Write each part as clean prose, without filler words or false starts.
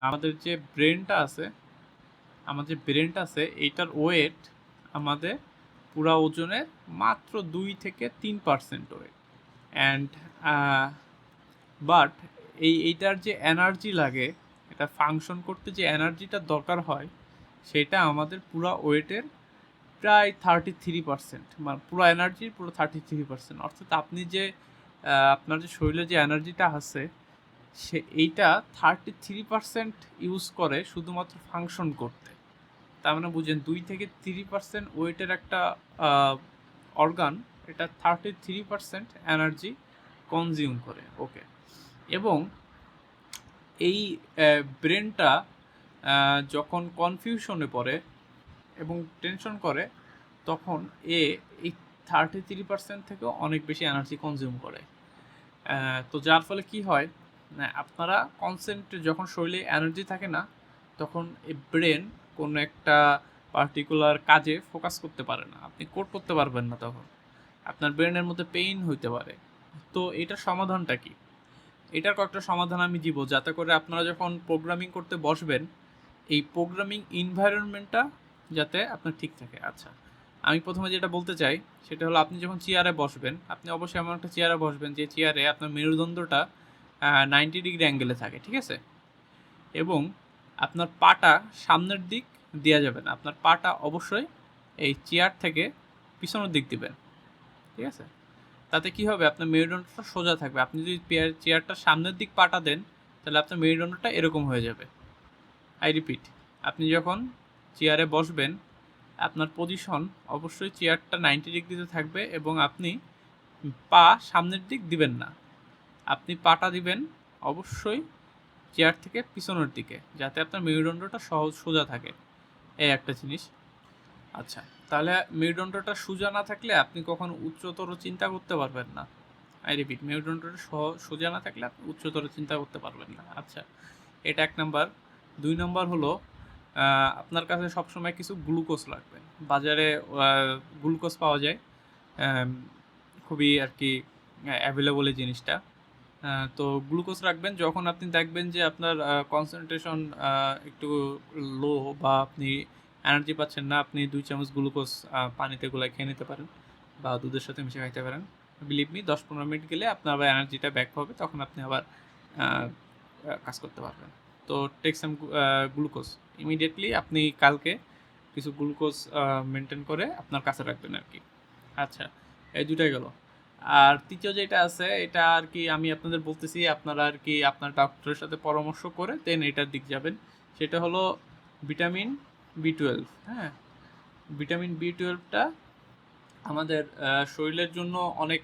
আমাদের যে ব্রেনটা আছে এইটার ওয়েট আমাদের পুরা ওজনের মাত্র 2 থেকে 3% ওয়েট। অ্যান্ড বাট এইটার যে এনার্জি লাগে, এটা ফাংশন করতে যে এনার্জিটা দরকার হয়, সেটা আমাদের পুরা ওয়েটের প্রায় 33%, মানে পুরো এনার্জির পুরো 33%। অর্থাৎ আপনি যে আপনার যে শরীরে যে এনার্জিটা আছে, এইটা 33% ইউজ করে শুধুমাত্র ফাংশন করতে। তার মানে বুঝেন 2 থেকে 3% ওয়েটের একটা অর্গান, এটা 33% এনার্জি কনজিউম করে। ওকে। এবং এই ব্রেনটা যখন কনফিউশনে পড়ে এবং টেনশন করে, তখন এই 33% থেকেও অনেক বেশি এনার্জি কনজিউম করে। তো যার ফলে কি হয়, আপনারা যখন শরীরে এনার্জি থাকে না, তখন এই ব্রেন কোনো একটা পার্টিকুলার কাজে ফোকাস করতে পারে না, আপনি কোড করতে পারবেন না, তখন আপনার ব্রেনের মধ্যে পেইন হইতে পারে। তো এটার সমাধানটা কি? এটার কয়েকটা সমাধান আমি দিব, যাতে করে আপনারা যখন প্রোগ্রামিং করতে বসবেন, এই প্রোগ্রামিং ইনভায়রনমেন্টটা যাতে আপনার ঠিক থাকে। আচ্ছা, আমি প্রথমে যেটা বলতে চাই সেটা হলো, আপনি যখন চেয়ারে বসবেন, আপনি অবশ্যই এমন একটা চেয়ারে বসবেন যে চেয়ারে আপনার মেরুদণ্ডটা 90 ডিগ্রি অ্যাঙ্গেলে থাকে, ঠিক আছে? এবং আপনার পাটা সামনের দিক দেওয়া যাবে না, আপনার পাটা অবশ্যই এই চেয়ার থেকে পিছনের দিক দিবেন, ঠিক আছে? তাতে কি হবে, আপনার মেরুদণ্ডটা সোজা থাকবে। আপনি যদি চেয়ারটা সামনের দিক পাটা দেন, তাহলে আপনার মেরুদণ্ডটা এরকম হয়ে যাবে। আই রিপিট, আপনি যখন চেয়ারে বসবেন, আপনার পজিশন অবশ্যই চেয়ারটা 90 ডিগ্রিতে থাকবে এবং আপনি পা সামনের দিক দিবেন না, আপনি পাটা দিবেন অবশ্যই চেয়ার থেকে পিছনের দিকে, যাতে আপনার মেরুদণ্ডটা সোজা থাকে। এই একটা জিনিস। আচ্ছা, তাহলে মেরুদণ্ডটা সোজা না থাকলে আপনি কখনো উচ্চতর চিন্তা করতে পারবেন না। আই রিপিট, মেরুদণ্ডটা সোজা না থাকলে আপনি উচ্চতর চিন্তা করতে পারবেন না। আচ্ছা, এটা 1 নাম্বার। 2 নাম্বার হলো, আপনার কাছে সবসময় কিছু গ্লুকোজ লাগবে। বাজারে গ্লুকোজ পাওয়া যায়, খুবই আর কি অ্যাভেলেবল এই জিনিসটা। তো গ্লুকোজ রাখবেন যখন আপনি দেখবেন যে আপনার কনসেন্ট্রেশন একটু লো, বা আপনি এনার্জি পাচ্ছেন না, আপনি 2 চামচ গ্লুকোজ পানিতে গোলায় খেয়ে নিতে পারেন, বা দুধের সাথে মিশে খাইতে পারেন। বিলিভ মি, 10-15 মিনিট গেলে আপনার আবার এনার্জিটা ব্যাক হবে, তখন আপনি আবার কাজ করতে পারবেন। তো টেক সাম গ্লুকোজ ইমিডিয়েটলি। আপনি কালকে কিছু গ্লুকোজ মেনটেন করে আপনার কাছে রাখবেন আর কি। আচ্ছা, এই দুটাই গেল। আর তৃতীয় যেটা আছে, এটা আর কি আমি আপনাদের বলতেছি, আপনারা আর কি আপনার ডক্টরের সাথে পরামর্শ করে দেন এটার দিক যাবেন। সেটা হলো ভিটামিন বি 12। হ্যাঁ, ভিটামিন বি 12টা আমাদের শরীরের জন্য অনেক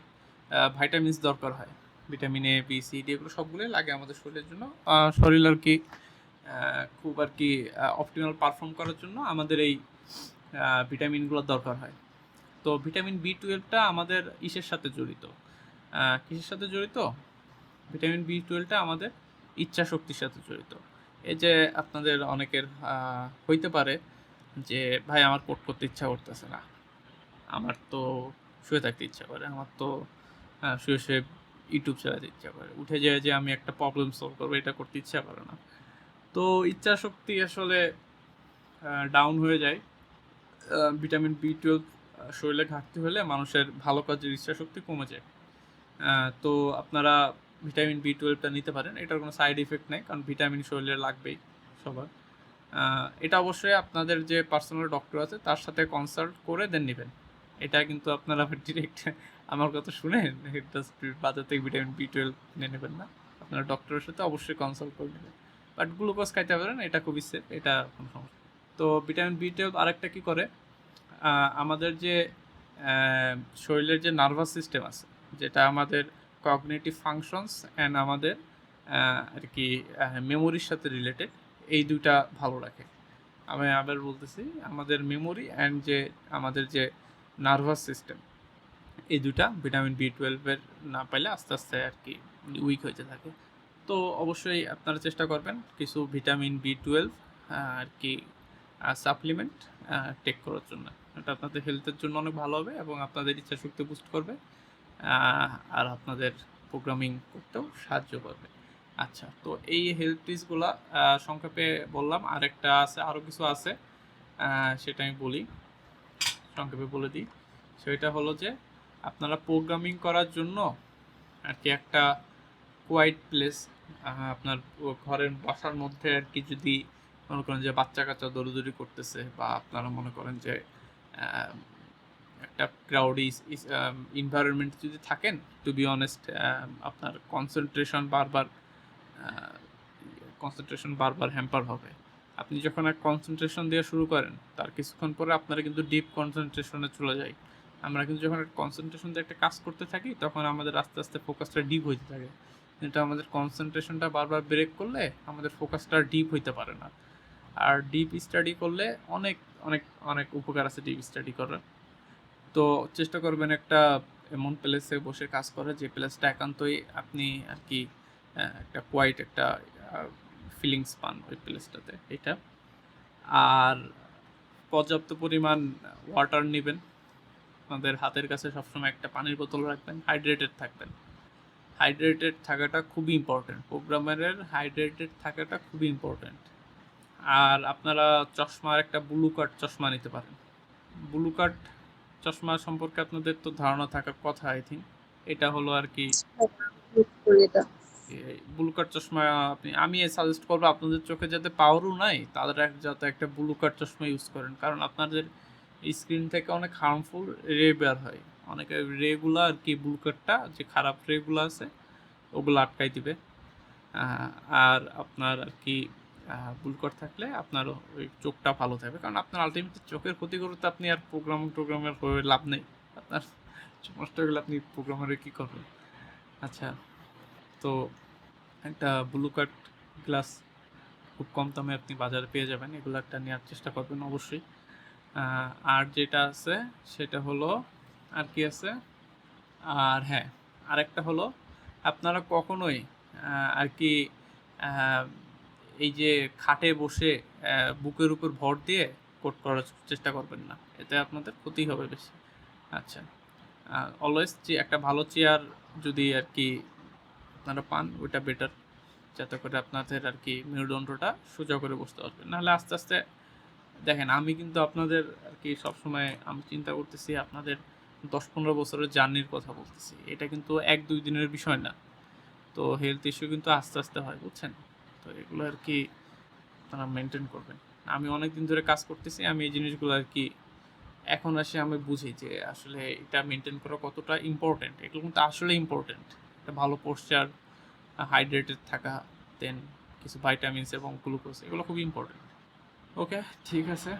ভাইটামিনস দরকার হয়। Vitamin A, B, C, D এগুলো সবগুলোই লাগে আমাদের শরীরের জন্য। শরীর আর কি খুব আর কি অপটিমাল পারফর্ম করার জন্য আমাদের এই ভিটামিনগুলো দরকার হয়। তো ভিটামিন বি 12টা আমাদের ইসের সাথে জড়িত। কিসের সাথে জড়িত? ভিটামিন বি 12টা আমাদের ইচ্ছা শক্তির সাথে জড়িত। এই যে আপনাদের অনেকের হইতে পারে যে, ভাই আমার কোড করতে ইচ্ছা করতেছে না, আমার তো শুয়ে থাকতে ইচ্ছা করে, আমার তো শুয়ে শুয়ে ইউটিউব চালাতে ইচ্ছা করে, উঠে যায় যে আমি একটা প্রবলেম সলভ করবো, এটা করতে ইচ্ছা করে না। তো ইচ্ছা শক্তি আসলে ডাউন হয়ে যায়। ভিটামিন বি 12 শরীরে ঘাটতি হলে মানুষের ভালো কাজের ইচ্ছা শক্তি কমে যায়। তো আপনারা ভিটামিন বি 12টা নিতে পারেন, এটার কোনো সাইড ইফেক্ট নেই, কারণ ভিটামিন শরীরে লাগবেই সবার। এটা অবশ্যই আপনাদের যে পার্সোনাল ডক্টর আছে তার সাথে কনসাল্ট করে দেন নেবেন। এটা কিন্তু আপনারা ডিরেক্ট আমার কথা শুনে বাজার থেকে ভিটামিন বি 12 কিনে নেবেন না, আপনারা ডক্টরের সাথে অবশ্যই কনসাল্ট করে নেবেন। বাট গ্লুকোজ খাইতে পারেন, এটা খুবই সেফ, এটা কোনো সমস্যা। তো ভিটামিন বি 12 আরেকটা কী করে, আমাদের যে শরীরের যে নার্ভাস সিস্টেম আছে, যেটা আমাদের কগনিটিভ ফাংশনস অ্যান্ড আমাদের আর কি মেমোরির সাথে রিলেটেড, এই দুইটা ভালো রাখে। আমি আবার বলতেছি, আমাদের মেমোরি অ্যান্ড যে আমাদের যে নার্ভাস সিস্টেম, এই দুটা ভিটামিন বি 12 না পাইলে আস্তে আস্তে আর কি উইক হইতে থাকে। তো অবশ্যই আপনারা চেষ্টা করবেন কিছু ভিটামিন বি 12 আর কি সাপ্লিমেন্ট টেক করার জন্য। এটা আপনাদের হেলথের জন্য অনেক ভালো হবে এবং আপনাদের ইচ্ছা শক্তি বুস্ট করবে, আর আপনাদের প্রোগ্রামিং করতেও সাহায্য করবে। আচ্ছা, তো এই হেলথ টিপসগুলা সংক্ষেপে বললাম। আরেকটা আছে, আরও কিছু আছে, সেটা আমি বলি, সংক্ষেপে বলে দিই। সেটা হলো যে আপনারা প্রোগ্রামিং করার জন্য আর কি একটা কোয়াইট প্লেস, আপনার ঘরের বাসার মধ্যে আর কি, যদি মনে করেন যে বাচ্চা কাচ্চা দৌড়াদৌড়ি করতেছে, বা আপনারা মনে করেন যে একটা ক্রাউডি এনভায়রনমেন্ট যদি থাকেন, টু বি অনেস্ট, আপনার কনসেন্ট্রেশন বারবার হ্যাম্পার হবে। আপনি যখন এক কনসেন্ট্রেশন দিয়ে শুরু করেন, তার কিছুক্ষণ পরে আপনারা কিন্তু ডিপ কনসেন্ট্রেশনে চলে যাই। আমরা কিন্তু যখন একটা কনসেন্ট্রেশন দিয়ে একটা কাজ করতে থাকি, তখন আমাদের আস্তে আস্তে ফোকাসটা ডিপ হইতে থাকে। কিন্তু আমাদের কনসেন্ট্রেশনটা বারবার ব্রেক করলে আমাদের ফোকাসটা ডিপ হইতে পারে না। আর ডিপ স্টাডি করলে অনেক অনেক অনেক উপকার আছে ডিপ স্টাডি করার। তো চেষ্টা করবেন একটা এমন প্লেসে বসে কাজ করার, যে প্লেসটা একান্তই আপনি আর কি একটা কোয়াইট একটা ফিলিংস পান ওই প্লেসটাতে, এটা। আর পর্যাপ্ত পরিমাণ ওয়াটার নেবেন, আপনাদের হাতের কাছে সবসময় একটা পানির বোতল রাখবেন, হাইড্রেটেড থাকবেন। হাইড্রেটেড থাকাটা খুবই ইম্পর্টেন্ট, প্রোগ্রামারের হাইড্রেটেড থাকাটা খুবই ইম্পর্টেন্ট। আর আপনারা চশমার একটা ব্লু কাট চশমা নিতে পারেন। ব্লু কাট চশমা সম্পর্কে আপনাদের তো ধারণা থাকার কথা, আই থিঙ্ক। এটা হলো আর কি ব্লু কাট চশমা। আমি সাজেস্ট করবো, আপনাদের চোখে যাতে পাওয়ারও নাই, তাদের যাতে একটা ব্লু কাট চশমা ইউজ করেন, কারণ আপনাদের স্ক্রিন থেকে অনেক হার্মফুল রে বের হয়। অনেক রেগুলো আর কি, ব্লু কাটটা যে খারাপ রেগুলো আছে ওগুলো আটকাই দিবে। আর আপনার আর কি ব্লু কাট থাকলে আপনার ওই চোখটা ভালো থাকবে, কারণ আপনার আলটিমেটলি চোখের ক্ষতি করতে আপনি আর প্রোগ্রামের হয়ে লাভ নেই। আপনার চোখ নষ্ট হয়ে গেলে আপনি প্রোগ্রামারে কী করবেন? আচ্ছা, তো একটা ব্লু কাট গ্লাস খুব কম দামে আপনি বাজারে পেয়ে যাবেন, এগুলো একটা নেওয়ার চেষ্টা করবেন অবশ্যই। আর যেটা আছে সেটা হলো, আর কি আছে, আর হ্যাঁ, আরেকটা হলো, আপনারা কখনোই আর কি এই যে খাটে বসে বুকের উপর ভর দিয়ে কোড করার চেষ্টা করবেন না, এতে আপনাদের ক্ষতি হবে বেশি। আচ্ছা, অলওয়েজ যে একটা ভালো চেয়ার যদি আর কি আপনারা পান, ওইটা বেটার, যাতে করে আপনাদের আর কি মেরুদণ্ডটা সোজা করে বসতে পারবেন। নাহলে আস্তে আস্তে দেখেন, আমি কিন্তু আপনাদের আর কি সবসময় আমি চিন্তা করতেছি আপনাদের 10-15 বছরের জার্নির কথা বলতেছি, এটা কিন্তু 1-2 দিনের বিষয় না। তো হেলথ ইস্যু কিন্তু আস্তে আস্তে হয়, বুঝছেন? তো এগুলো আর কি আপনারা মেনটেন করবেন। আমি অনেক দিন ধরে কাজ করতেছি, আমি এই জিনিসগুলো আর কি এখন এসে আমি বুঝি যে আসলে এটা মেনটেন করা কতটা ইম্পর্টেন্ট। এগুলো কিন্তু আসলে ইম্পর্টেন্ট। একটা ভালো পোশ্চার, হাইড্রেটেড থাকা, দেন কিছু ভাইটামিনস এবং গ্লুকোজ, এগুলো খুবই ইম্পর্টেন্ট। ওকে, ঠিক আছে।